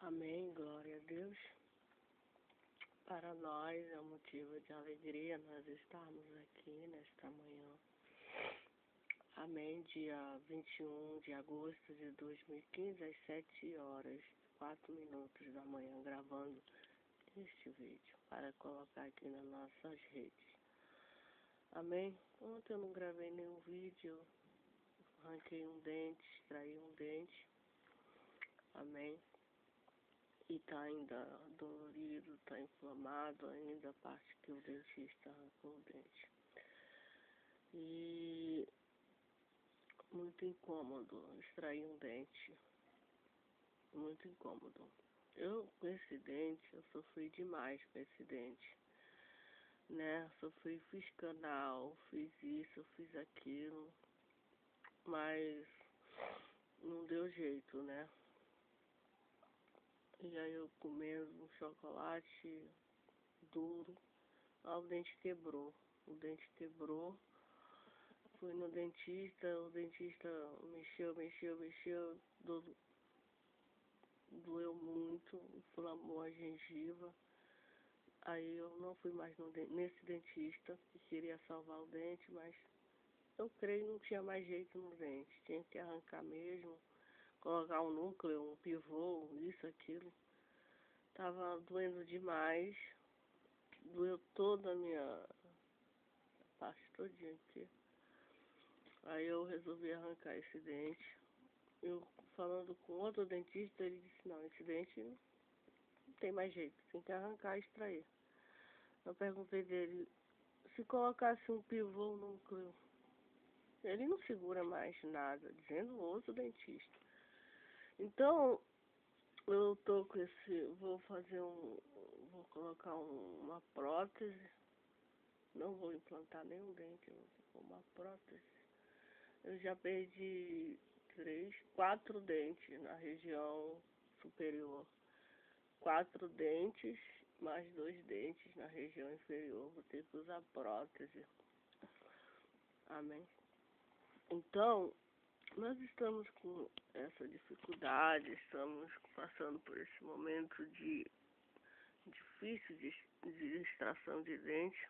Amém, glória a Deus. Para nós é um motivo de alegria nós estarmos aqui nesta manhã. Amém, dia 21 de agosto de 2015, às 7 horas e 4 minutos da manhã, gravando este vídeo para colocar aqui nas nossas redes. Amém? Ontem eu não gravei nenhum vídeo, arranquei um dente, extraí um dente. Amém? E tá ainda dolorido, tá inflamado ainda a parte que o dentista arrancou o dente. E muito incômodo extrair um dente. Muito incômodo. Eu, com esse dente, eu sofri demais com esse dente. Né? Sofri, fiz canal, fiz isso, fiz aquilo. Mas não deu jeito, né? E aí eu comendo um chocolate duro, o dente quebrou. O dente quebrou. Fui no dentista, o dentista mexeu, doeu muito, inflamou a gengiva. Aí eu não fui mais nesse dentista, que queria salvar o dente, mas eu creio que não tinha mais jeito no dente. Tinha que arrancar mesmo, colocar um núcleo, um pivô, isso, aquilo. Tava doendo demais, doeu toda a minha parte todinha aqui. Aí eu resolvi arrancar esse dente. Eu falando com outro dentista, ele disse, não, esse dente não tem mais jeito, tem que arrancar e extrair. Eu perguntei dele, se colocasse um pivô no núcleo, ele não segura mais nada, dizendo o outro dentista. Então, eu tô com esse, vou colocar uma prótese, não vou implantar nenhum dente, vou pôr uma prótese. Eu já perdi 4 dentes na região superior. 4 dentes, mais 2 dentes na região inferior. Vou ter que usar prótese. Amém? Então, nós estamos com essa dificuldade, estamos passando por esse momento difícil de extração de dente.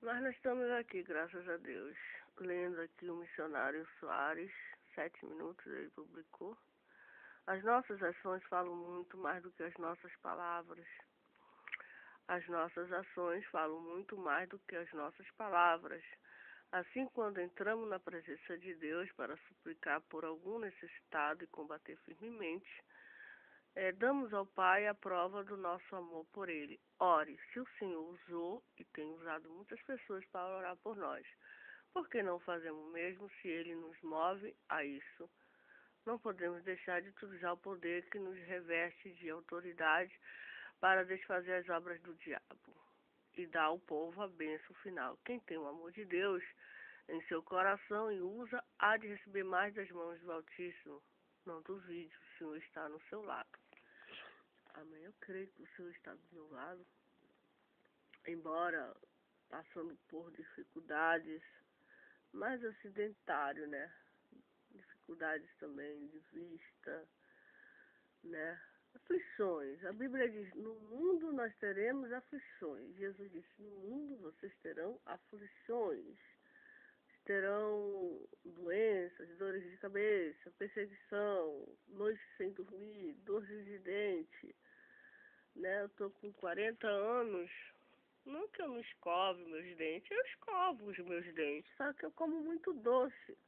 Mas nós estamos aqui, graças a Deus, lendo aqui o missionário Soares, 7 minutos ele publicou. As nossas ações falam muito mais do que as nossas palavras. As nossas ações falam muito mais do que as nossas palavras. Assim, quando entramos na presença de Deus para suplicar por algum necessitado e combater firmemente, damos ao Pai a prova do nosso amor por Ele. Ore, se o Senhor usou e tem usado muitas pessoas para orar por nós, por que não fazemos o mesmo se Ele nos move a isso? Não podemos deixar de utilizar o poder que nos reveste de autoridade para desfazer as obras do diabo e dar ao povo a bênção final. Quem tem o amor de Deus em seu coração e usa, há de receber mais das mãos do Altíssimo. Não duvide, o Senhor está no seu lado. Amém. Eu creio que o Senhor está do meu lado. Embora passando por dificuldades, mais acidentário, né? Dificuldades também de vista, né? Aflições. A Bíblia diz, no mundo nós teremos aflições. Jesus disse, no mundo vocês terão aflições. Terão doenças, dores de cabeça, perseguição, noites sem dormir, dores de dente, né? Eu tô com 40 anos, não que eu não escove meus dentes, eu escovo os meus dentes, só que eu como muito doce.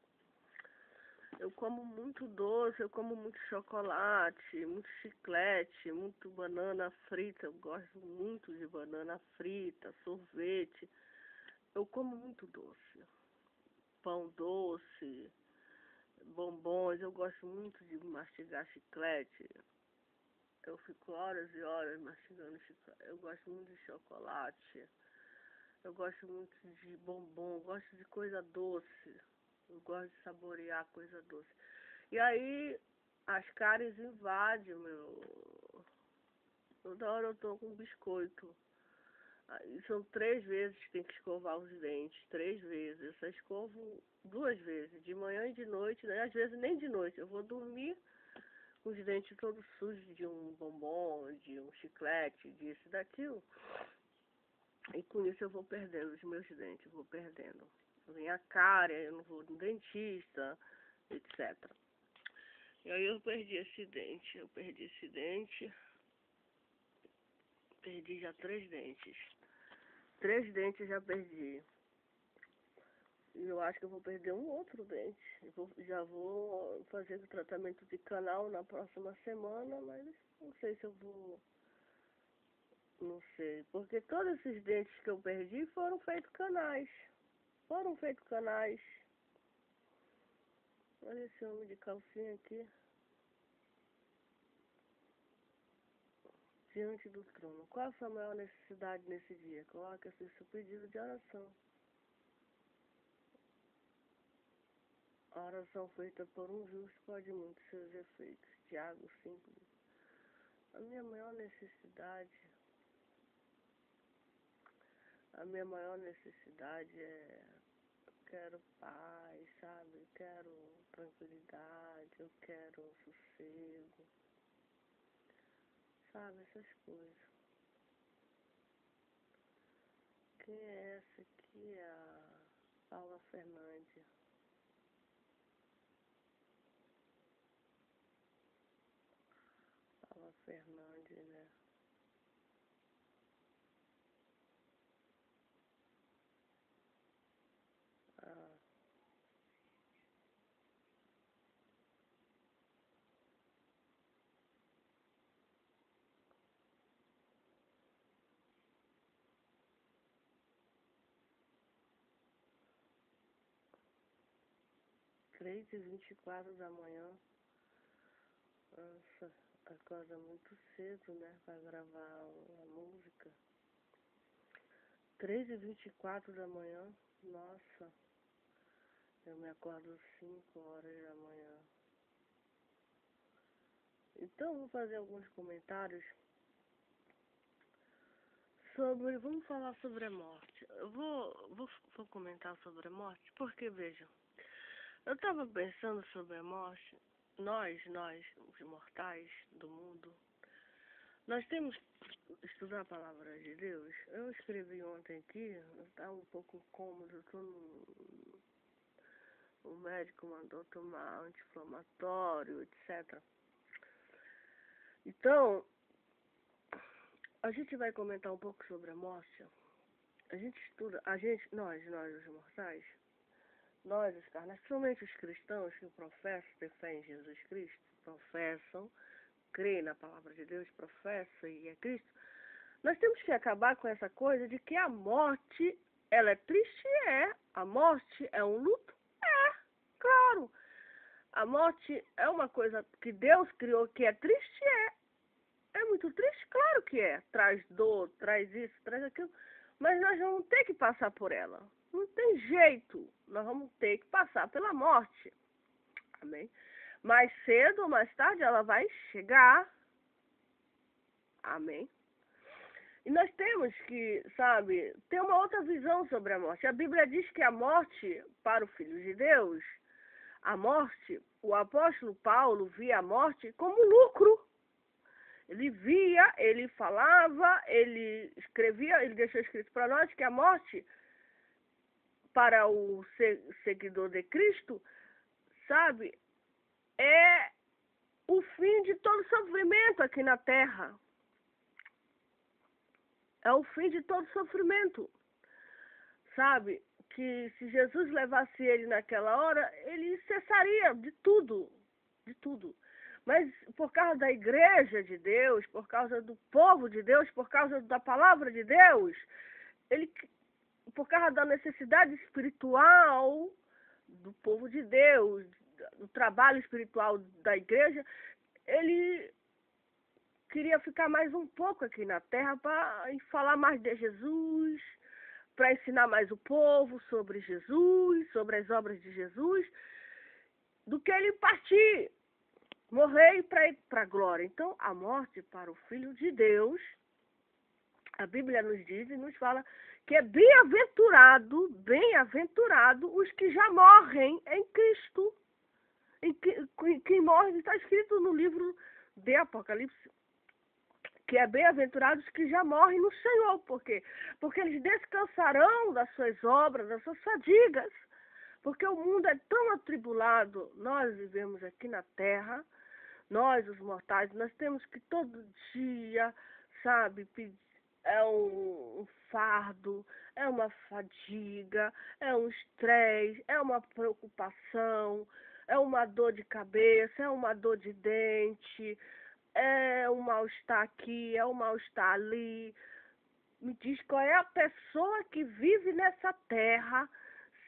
Eu como muito doce, eu como muito chocolate, muito chiclete, muito banana frita, eu gosto muito de banana frita, sorvete, eu como muito doce. Pão doce, bombons, eu gosto muito de mastigar chiclete. Eu fico horas e horas mastigando chiclete. Eu gosto muito de chocolate. Eu gosto muito de bombom, eu gosto de coisa doce. Eu gosto de saborear coisa doce. E aí as cáries invadem o meu. Toda hora eu tô com biscoito. Aí são 3 vezes que tem que escovar os dentes, 3 vezes. Eu só escovo 2 vezes, de manhã e de noite, né? Às vezes nem de noite. Eu vou dormir com os dentes todos sujos de um bombom, de um chiclete, disso e daquilo. E com isso eu vou perdendo os meus dentes, vou perdendo. Vem a cárie, eu não vou no dentista, etc. E aí eu perdi esse dente, perdi já 3 dentes. 3 dentes já perdi. E eu acho que eu vou perder um outro dente. Já vou fazer o tratamento de canal na próxima semana, mas não sei se eu vou. Não sei. Porque todos esses dentes que eu perdi foram feitos canais. Olha esse homem de calcinha aqui. Diante do trono. Qual a sua maior necessidade nesse dia? Coloque assim seu pedido de oração. A oração feita por um justo pode muito seus efeitos. Tiago 5. A minha maior necessidade é, eu quero paz, sabe? Eu quero tranquilidade, eu quero sossego, sabe? Essas coisas. Quem é essa aqui? A Paula Fernandes. Paula Fernandes, né? Ah. 3h24 da manhã. Nossa, acorda muito cedo, né? Pra gravar a música. 3h24 da manhã. Nossa, eu me acordo 5 horas da manhã. Então, vou fazer alguns comentários sobre. Vamos falar sobre a morte. Eu vou comentar sobre a morte, porque, vejam, eu estava pensando sobre a morte. Nós, os mortais do mundo, nós temos que estudar a palavra de Deus. Eu escrevi ontem aqui, estava um pouco incômodo, o médico mandou tomar anti-inflamatório, etc. Então, a gente vai comentar um pouco sobre a morte. A gente estuda, nós os mortais, nós os carnais, principalmente os cristãos que professam ter fé em Jesus Cristo, professam, creem na palavra de Deus, professam e é Cristo. Nós temos que acabar com essa coisa de que a morte, ela é triste, a morte é um luto, claro. A morte é uma coisa que Deus criou que é triste, é muito triste, claro que é. Traz dor, traz isso, traz aquilo. Mas nós vamos ter que passar por ela. Não tem jeito. Nós vamos ter que passar pela morte. Amém? Mais cedo ou mais tarde ela vai chegar. Amém? E nós temos que, sabe, ter uma outra visão sobre a morte. A Bíblia diz que a morte, para o Filho de Deus, a morte, o apóstolo Paulo via a morte como lucro. Ele via, ele falava, ele escrevia, ele deixou escrito para nós que a morte, para o seguidor de Cristo, sabe, é o fim de todo sofrimento aqui na terra. É o fim de todo sofrimento. Sabe, que se Jesus levasse ele naquela hora, ele cessaria de tudo, de tudo. Mas por causa da igreja de Deus, por causa do povo de Deus, por causa da palavra de Deus, ele, por causa da necessidade espiritual do povo de Deus, do trabalho espiritual da igreja, ele queria ficar mais um pouco aqui na terra para falar mais de Jesus, para ensinar mais o povo sobre Jesus, sobre as obras de Jesus, do que ele partir, morrer e para ir para a glória. Então, a morte para o Filho de Deus, a Bíblia nos diz e nos fala que é bem-aventurado os que já morrem em Cristo. Quem morre, está escrito no livro de Apocalipse, que é bem-aventurados que já morrem no Senhor. Por quê? Porque eles descansarão das suas obras, das suas fadigas. Porque o mundo é tão atribulado, nós vivemos aqui na terra, nós, os mortais, nós temos que todo dia, sabe, é um fardo, é uma fadiga, é um estresse, é uma preocupação, é uma dor de cabeça, é uma dor de dente, é um mal-estar aqui, é um mal-estar ali. Me diz qual é a pessoa que vive nessa terra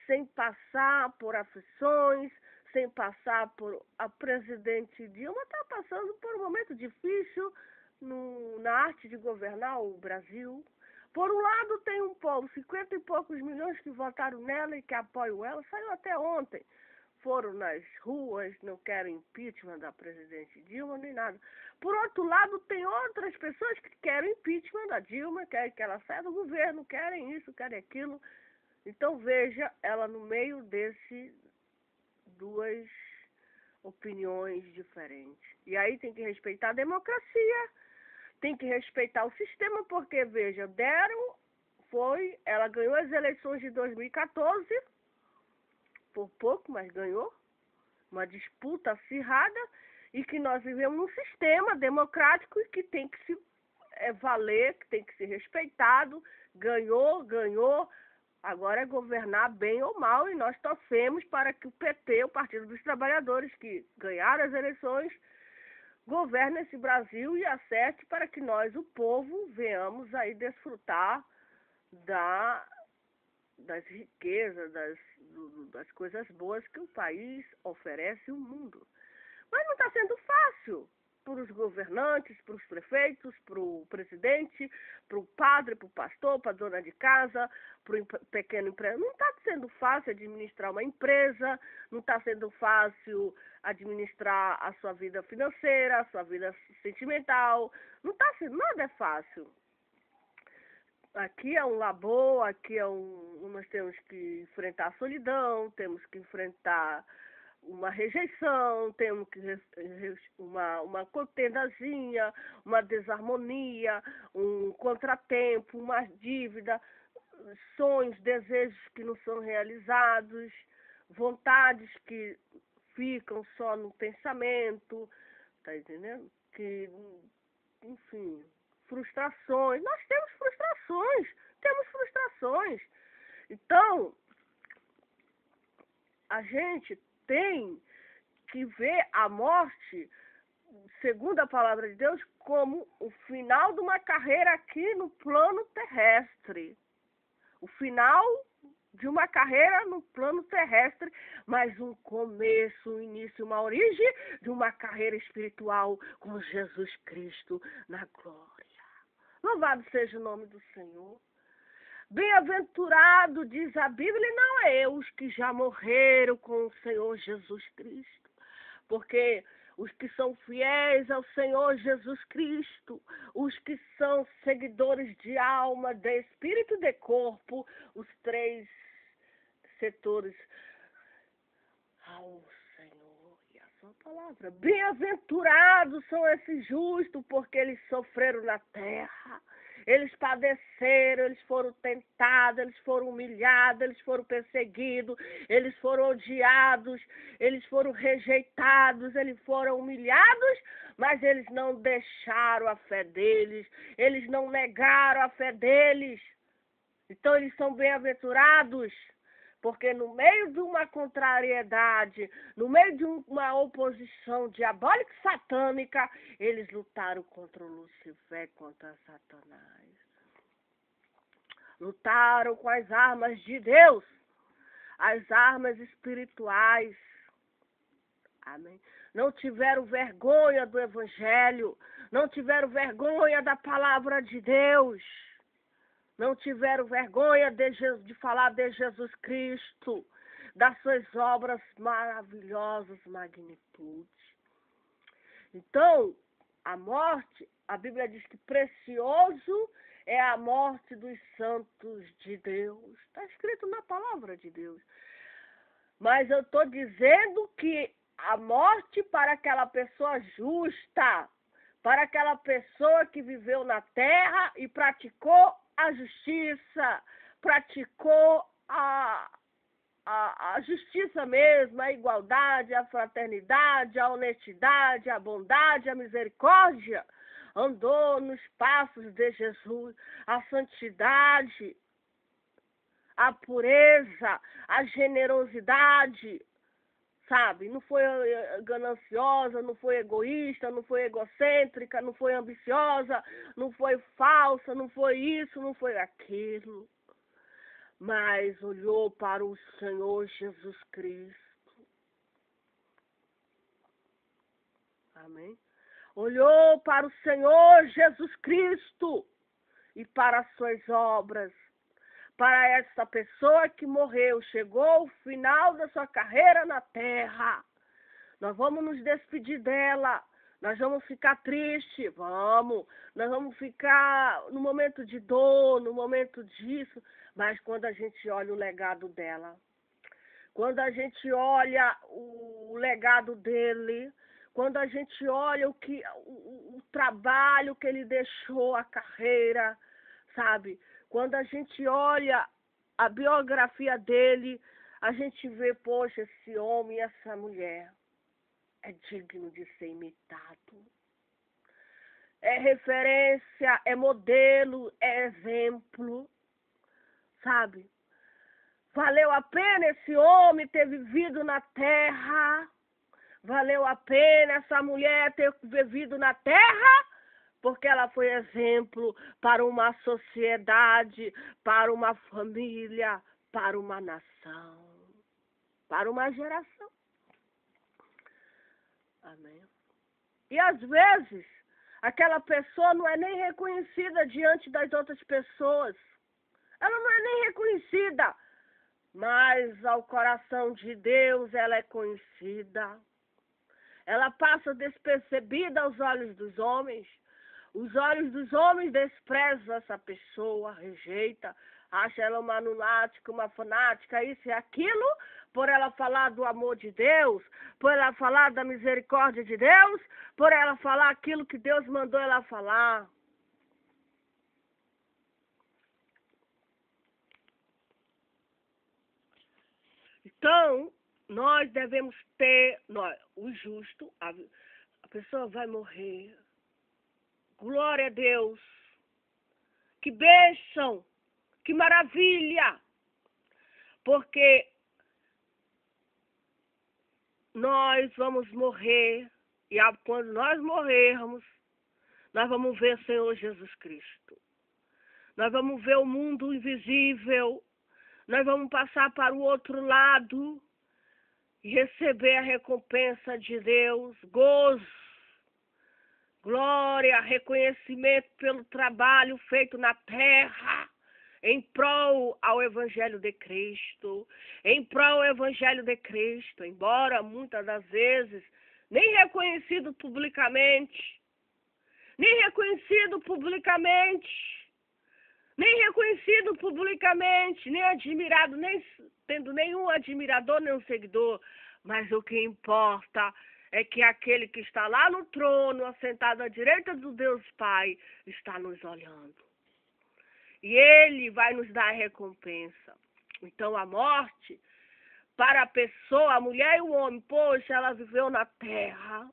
sem passar por aflições, sem passar por... A presidente Dilma está passando por um momento difícil na arte de governar o Brasil. Por um lado tem um povo, 50 e poucos milhões que votaram nela e que apoiam ela, saiu até ontem. Foram nas ruas, não querem impeachment da presidente Dilma nem nada. Por outro lado, tem outras pessoas que querem impeachment da Dilma, querem que ela saia do governo, querem isso, querem aquilo. Então veja ela no meio desse duas opiniões diferentes. E aí tem que respeitar a democracia, tem que respeitar o sistema, porque veja, ela ganhou as eleições de 2014, por pouco, mas ganhou, uma disputa acirrada, e que nós vivemos num sistema democrático e que tem que se valer, que tem que ser respeitado, ganhou, agora é governar bem ou mal, e nós torcemos para que o PT, o Partido dos Trabalhadores, que ganharam as eleições, governe esse Brasil e acerte para que nós, o povo, venhamos aí desfrutar das riquezas, das coisas boas que o país oferece ao mundo. Mas não está sendo fácil para os governantes, para os prefeitos, para o presidente, para o padre, para o pastor, para a dona de casa, para o pequeno empresário. Não está sendo fácil administrar uma empresa, não está sendo fácil administrar a sua vida financeira, a sua vida sentimental. Não está sendo, nada é fácil. Aqui é um labor, nós temos que enfrentar a solidão, temos que enfrentar uma rejeição, temos que uma contendazinha, uma desarmonia, um contratempo, uma dívida, sonhos, desejos que não são realizados, vontades que ficam só no pensamento, tá entendendo? Enfim, frustrações. Nós temos frustrações. Então, a gente tem que ver a morte, segundo a palavra de Deus, como o final de uma carreira aqui no plano terrestre. O final de uma carreira no plano terrestre, mas um começo, um início, uma origem de uma carreira espiritual com Jesus Cristo na glória. Louvado seja o nome do Senhor. Bem-aventurado, diz a Bíblia, e não é os que já morreram com o Senhor Jesus Cristo, porque os que são fiéis ao Senhor Jesus Cristo, os que são seguidores de alma, de espírito e de corpo, os três setores ao Senhor e a sua palavra. Bem-aventurados são esses justos, porque eles sofreram na terra. Eles padeceram, eles foram tentados, eles foram humilhados, eles foram perseguidos, eles foram odiados, eles foram rejeitados, eles foram humilhados, mas eles não deixaram a fé deles, eles não negaram a fé deles. Então eles são bem-aventurados, porque no meio de uma contrariedade, no meio de uma oposição diabólica e satânica, eles lutaram contra o Lucifer, contra Satanás. Lutaram com as armas de Deus, as armas espirituais. Amém. Não tiveram vergonha do Evangelho, não tiveram vergonha da palavra de Deus. Não tiveram vergonha de falar de Jesus Cristo, das suas obras maravilhosas, magnitudes. Então, a morte, a Bíblia diz que precioso é a morte dos santos de Deus. Está escrito na palavra de Deus. Mas eu estou dizendo que a morte para aquela pessoa justa, para aquela pessoa que viveu na terra e praticou a justiça, praticou a justiça mesmo, a igualdade, a fraternidade, a honestidade, a bondade, a misericórdia, andou nos passos de Jesus, a santidade, a pureza, a generosidade, sabe? Não foi gananciosa, não foi egoísta, não foi egocêntrica, não foi ambiciosa, não foi falsa, não foi isso, não foi aquilo. Mas olhou para o Senhor Jesus Cristo. Amém? Olhou para o Senhor Jesus Cristo e para as suas obras. Para essa pessoa que morreu, chegou ao final da sua carreira na terra. Nós vamos nos despedir dela. Nós vamos ficar tristes, vamos. Nós vamos ficar no momento de dor, no momento disso. Mas quando a gente olha o legado dela, quando a gente olha o legado dele, quando a gente olha o trabalho que ele deixou, a carreira, sabe? Quando a gente olha a biografia dele, a gente vê, poxa, esse homem e essa mulher é digno de ser imitado. É referência, é modelo, é exemplo, sabe? Valeu a pena esse homem ter vivido na terra. Valeu a pena essa mulher ter vivido na terra, porque ela foi exemplo para uma sociedade, para uma família, para uma nação, para uma geração. Amém. E às vezes, aquela pessoa não é nem reconhecida diante das outras pessoas. Ela não é nem reconhecida, mas ao coração de Deus ela é conhecida. Ela passa despercebida aos olhos dos homens. Os olhos dos homens desprezam essa pessoa, rejeita, acha ela uma lunática, uma fanática, isso e aquilo, por ela falar do amor de Deus, por ela falar da misericórdia de Deus, por ela falar aquilo que Deus mandou ela falar. Então, nós devemos ter, o justo, a pessoa vai morrer. Glória a Deus. Que bênção, que maravilha. Porque nós vamos morrer e quando nós morrermos, nós vamos ver o Senhor Jesus Cristo. Nós vamos ver o mundo invisível. Nós vamos passar para o outro lado e receber a recompensa de Deus, gozo, glória, reconhecimento pelo trabalho feito na terra, em prol ao Evangelho de Cristo, em prol ao Evangelho de Cristo, embora muitas das vezes nem reconhecido publicamente, nem admirado, nem tendo nenhum admirador, nenhum seguidor, mas o que importa é que aquele que está lá no trono, assentado à direita do Deus Pai, está nos olhando. E Ele vai nos dar a recompensa. Então a morte, para a pessoa, a mulher e o homem, poxa, ela viveu na terra.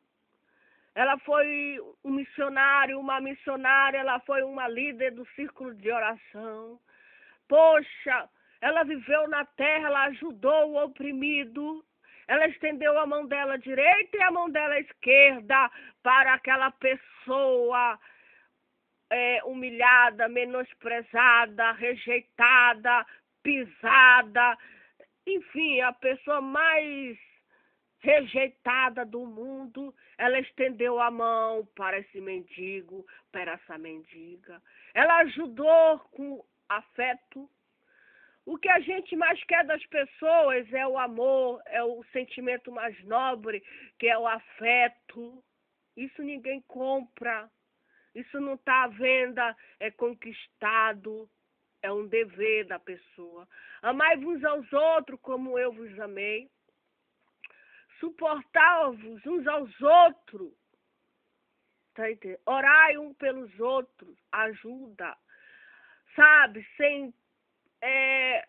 Ela foi um missionário, uma missionária, ela foi uma líder do círculo de oração. Poxa, ela viveu na terra, ela ajudou o oprimido. Ela estendeu a mão dela direita e a mão dela esquerda para aquela pessoa humilhada, menosprezada, rejeitada, pisada. Enfim, a pessoa mais rejeitada do mundo, ela estendeu a mão para esse mendigo, para essa mendiga. Ela ajudou com afeto. O que a gente mais quer das pessoas é o amor, é o sentimento mais nobre, que é o afeto. Isso ninguém compra. Isso não está à venda, é conquistado. É um dever da pessoa. Amai-vos aos outros como eu vos amei. Suportar-vos uns aos outros. Tá entendendo? Orai um pelos outros, ajuda, sabe? Sem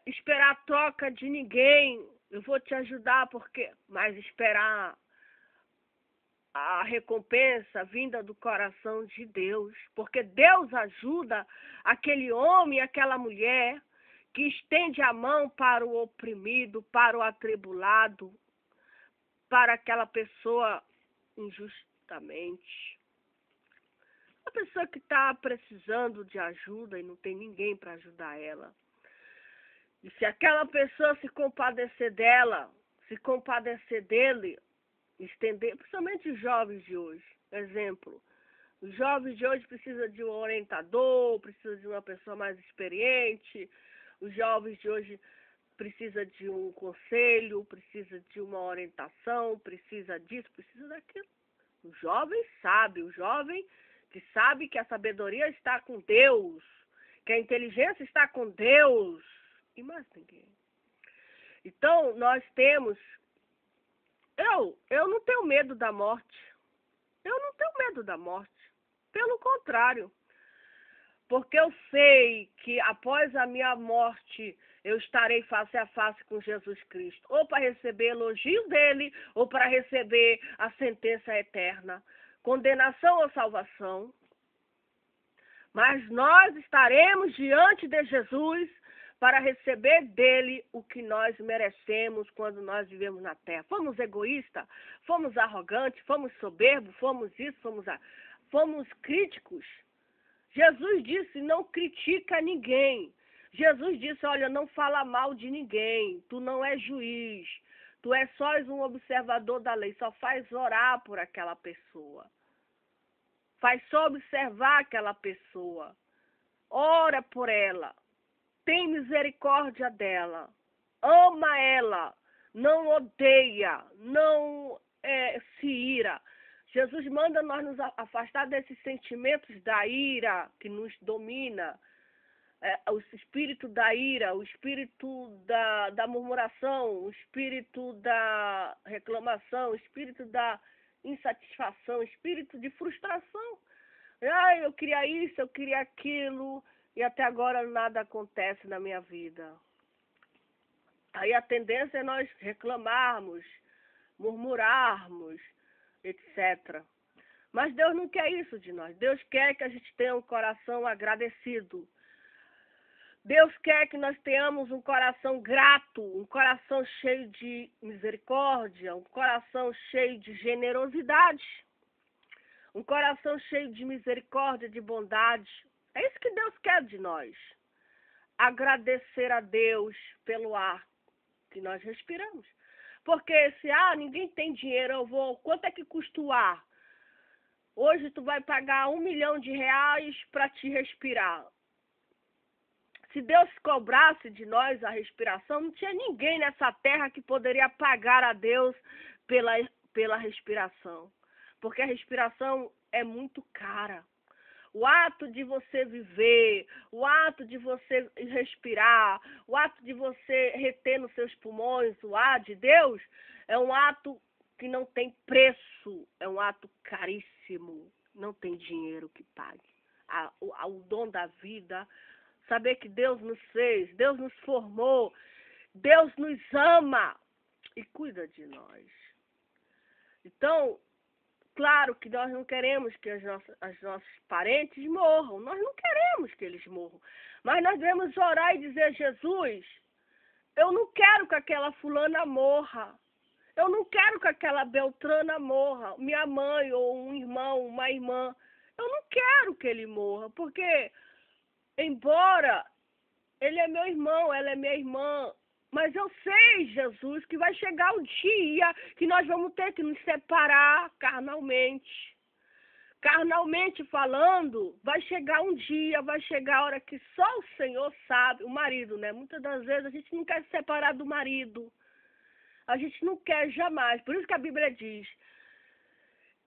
esperar troca de ninguém. Eu vou te ajudar, porque mas esperar a recompensa vinda do coração de Deus, porque Deus ajuda aquele homem, aquela mulher que estende a mão para o oprimido, para o atribulado, para aquela pessoa injustamente. A pessoa que está precisando de ajuda e não tem ninguém para ajudar ela. E se aquela pessoa se compadecer dela, se compadecer dele, estender, principalmente os jovens de hoje. Exemplo, os jovens de hoje precisam de um orientador, precisam de uma pessoa mais experiente, os jovens de hoje precisam de um conselho, precisam de uma orientação, precisa disso, precisa daquilo. O jovem sabe, o jovem que sabe que a sabedoria está com Deus, que a inteligência está com Deus, e mais ninguém. Então, nós temos... Eu não tenho medo da morte. Eu não tenho medo da morte. Pelo contrário. Porque eu sei que após a minha morte, eu estarei face a face com Jesus Cristo. Ou para receber elogio dele, ou para receber a sentença eterna. Condenação ou salvação. Mas nós estaremos diante de Jesus para receber dele o que nós merecemos quando nós vivemos na terra. Fomos egoístas, fomos arrogantes, fomos soberbos, fomos isso, fomos críticos. Jesus disse, não critica ninguém. Jesus disse, olha, não fala mal de ninguém, tu não és juiz, tu és só um observador da lei, só faz orar por aquela pessoa. Faz só observar aquela pessoa. Ora por ela. Tem misericórdia dela, ama ela, não odeia, não se ira. Jesus manda nós nos afastar desses sentimentos da ira que nos domina, o espírito da ira, o espírito da murmuração, o espírito da reclamação, o espírito da insatisfação, o espírito de frustração. Eu queria isso, eu queria aquilo, e até agora nada acontece na minha vida. Aí a tendência é nós reclamarmos, murmurarmos, etc. Mas Deus não quer isso de nós. Deus quer que a gente tenha um coração agradecido. Deus quer que nós tenhamos um coração grato, um coração cheio de misericórdia, um coração cheio de generosidade, um coração cheio de misericórdia, de bondade. É isso que Deus quer de nós. Agradecer a Deus pelo ar que nós respiramos. Porque se ninguém tem dinheiro, quanto é que custa o ar? Hoje tu vai pagar R$1 milhão para te respirar. Se Deus cobrasse de nós a respiração, não tinha ninguém nessa terra que poderia pagar a Deus pela respiração. Porque a respiração é muito cara. O ato de você viver, o ato de você respirar, o ato de você reter nos seus pulmões o ar de Deus, é um ato que não tem preço, é um ato caríssimo, não tem dinheiro que pague. O dom da vida, saber que Deus nos fez, Deus nos formou, Deus nos ama e cuida de nós. Então, claro que nós não queremos que os nossos parentes morram, nós não queremos que eles morram, mas nós devemos orar e dizer, Jesus, eu não quero que aquela fulana morra, eu não quero que aquela Beltrana morra, minha mãe ou um irmão, uma irmã, eu não quero que ele morra, porque embora ele é meu irmão, ela é minha irmã, mas eu sei, Jesus, que vai chegar o dia que nós vamos ter que nos separar carnalmente. Carnalmente falando, vai chegar um dia, vai chegar a hora que só o Senhor sabe, o marido, né? Muitas das vezes a gente não quer se separar do marido. A gente não quer jamais. Por isso que a Bíblia diz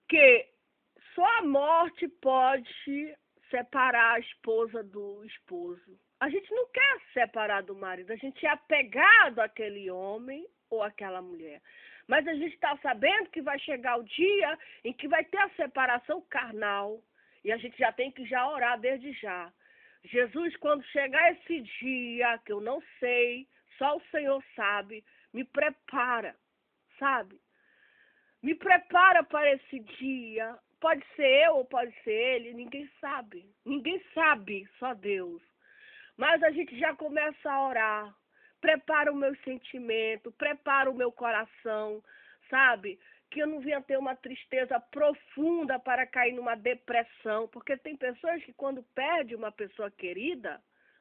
que só a morte pode separar a esposa do esposo. A gente não quer se separar do marido, a gente é apegado àquele homem ou àquela mulher. Mas a gente está sabendo que vai chegar o dia em que vai ter a separação carnal. E a gente já tem que já orar desde já. Jesus, quando chegar esse dia, que eu não sei, só o Senhor sabe, me prepara, sabe? Me prepara para esse dia. Pode ser eu ou pode ser ele, ninguém sabe. Ninguém sabe, só Deus. Mas a gente já começa a orar. Prepara o meu sentimento, prepara o meu coração, sabe? Que eu não venha ter uma tristeza profunda para cair numa depressão. Porque tem pessoas que quando perde uma pessoa querida,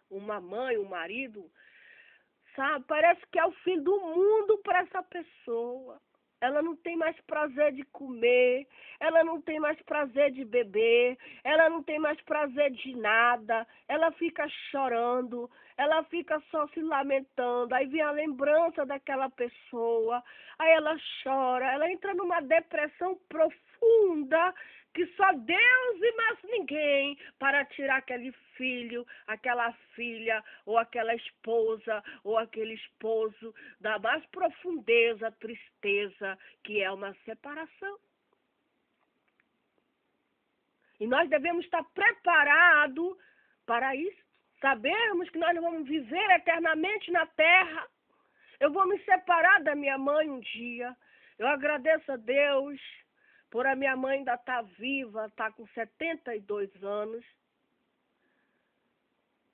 uma mãe, um marido, sabe? Parece que é o fim do mundo para essa pessoa. Ela não tem mais prazer de comer, ela não tem mais prazer de beber, ela não tem mais prazer de nada, ela fica chorando, ela fica só se lamentando, aí vem a lembrança daquela pessoa, aí ela chora, ela entra numa depressão profunda, que só Deus e mais ninguém para tirar aquele filho, aquela filha, ou aquela esposa, ou aquele esposo da mais profundeza, tristeza, que é uma separação. E nós devemos estar preparados para isso. Sabermos que nós não vamos viver eternamente na terra. Eu vou me separar da minha mãe um dia. Eu agradeço a Deus por a minha mãe ainda estar viva, está com 72 anos.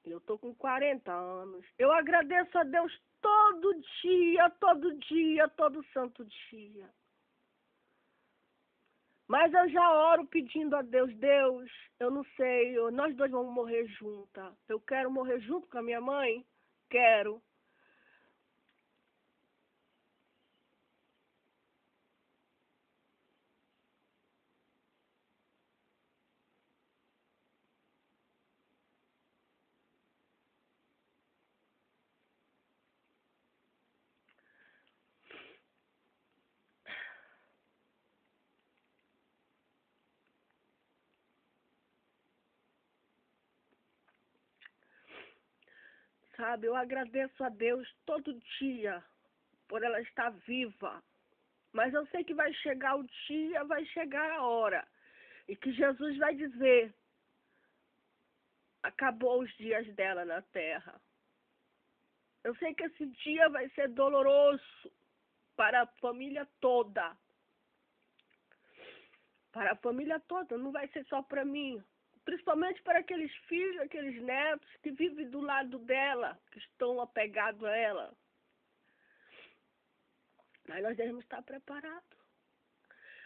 Eu estou com 40 anos. Eu agradeço a Deus todo dia, todo santo dia. Mas eu já oro pedindo a Deus, Deus, eu não sei, nós dois vamos morrer juntas. Eu quero morrer junto com a minha mãe? Quero. Sabe, eu agradeço a Deus todo dia por ela estar viva. Mas eu sei que vai chegar o dia, vai chegar a hora. E que Jesus vai dizer, acabou os dias dela na terra. Eu sei que esse dia vai ser doloroso para a família toda. Para a família toda, não vai ser só para mim. Principalmente para aqueles filhos, aqueles netos que vivem do lado dela, que estão apegados a ela. Mas nós devemos estar preparados.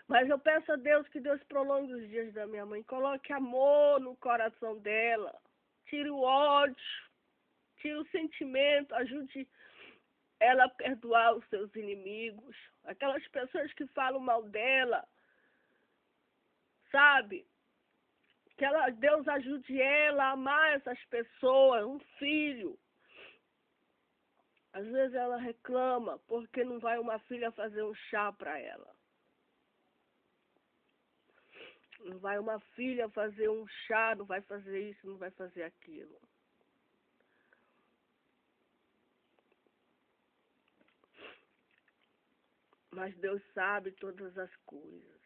Mas eu peço a Deus que Deus prolongue os dias da minha mãe. Coloque amor no coração dela. Tire o ódio. Tire o sentimento. Ajude ela a perdoar os seus inimigos. Aquelas pessoas que falam mal dela. Sabe? Que Deus ajude ela a amar essas pessoas. Um filho. Às vezes ela reclama porque não vai uma filha fazer um chá para ela. Não vai uma filha fazer um chá, não vai fazer isso, não vai fazer aquilo. Mas Deus sabe todas as coisas.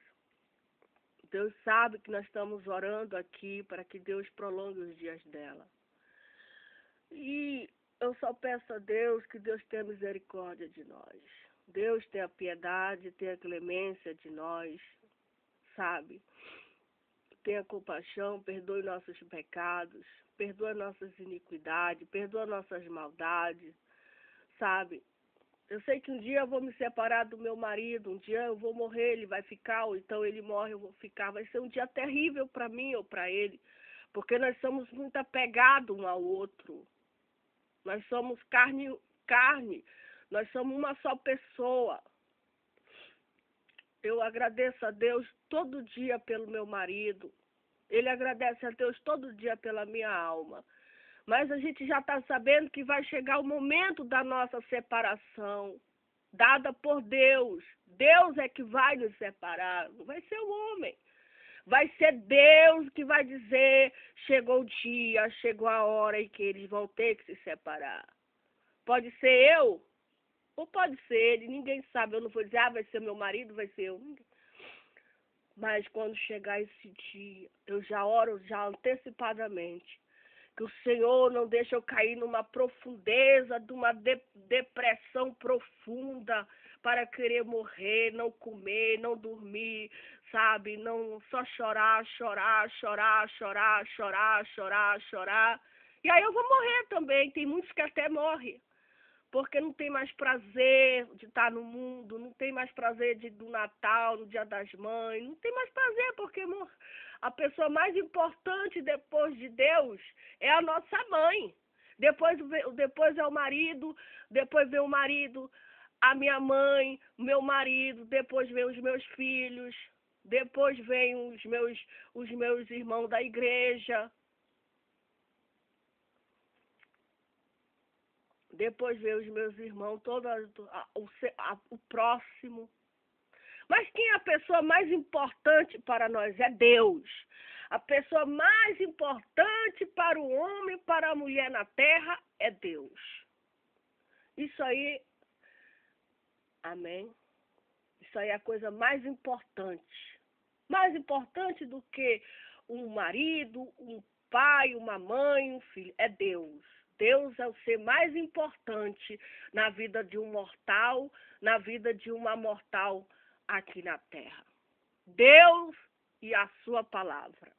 Deus sabe que nós estamos orando aqui para que Deus prolongue os dias dela. E eu só peço a Deus que Deus tenha misericórdia de nós. Deus tenha piedade, tenha clemência de nós, sabe? Tenha compaixão, perdoe nossos pecados, perdoa nossas iniquidades, perdoa nossas maldades, sabe? Eu sei que um dia eu vou me separar do meu marido, um dia eu vou morrer, ele vai ficar, ou então ele morre, eu vou ficar. Vai ser um dia terrível para mim ou para ele, porque nós somos muito apegados um ao outro. Nós somos carne, nós somos uma só pessoa. Eu agradeço a Deus todo dia pelo meu marido. Ele agradece a Deus todo dia pela minha alma. Mas a gente já está sabendo que vai chegar o momento da nossa separação, dada por Deus. Deus é que vai nos separar, não vai ser o homem. Vai ser Deus que vai dizer, chegou o dia, chegou a hora em que eles vão ter que se separar. Pode ser eu Ou pode ser ele, ninguém sabe. Eu não vou dizer, vai ser meu marido, vai ser eu. Ninguém. Mas quando chegar esse dia, eu já oro já antecipadamente. Que o Senhor não deixe eu cair numa profundeza, de uma depressão profunda, para querer morrer, não comer, não dormir, sabe? Não só chorar, chorar, chorar, chorar, chorar, chorar, chorar. E aí eu vou morrer também. Tem muitos que até morrem. Porque não tem mais prazer de estar no mundo, não tem mais prazer do Natal, no Dia das Mães, não tem mais prazer, porque a pessoa mais importante depois de Deus é a nossa mãe. Depois é o marido, depois vem o marido, a minha mãe, meu marido, depois vem os meus filhos, depois vem os meus irmãos da igreja. Depois vem os meus irmãos, o próximo. Mas quem é a pessoa mais importante para nós? É Deus. A pessoa mais importante para o homem, para a mulher na terra, é Deus. Isso aí, amém? Isso aí é a coisa mais importante. Mais importante do que um marido, um pai, uma mãe, um filho. É Deus. Deus é o ser mais importante na vida de um mortal, na vida de uma mortal aqui na terra. Deus e a sua palavra.